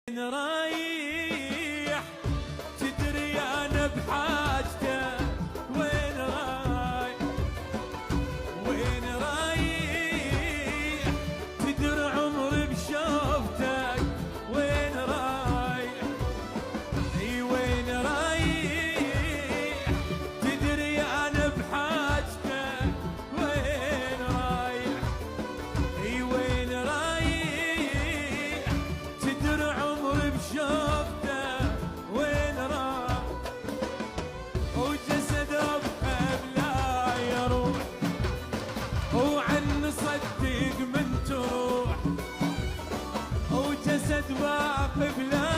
رايح تدري انا بحاجته، وين رايح وين رايح تدري عمري بشوفتك، وين رايح اي وين رايح تدري انا بحاجته، وين رايح اي وين رايح تدري عمري بشوفته، وين راح وجسد ابقى بلا يروح، وعن صدق من تروح وجسد واقف لا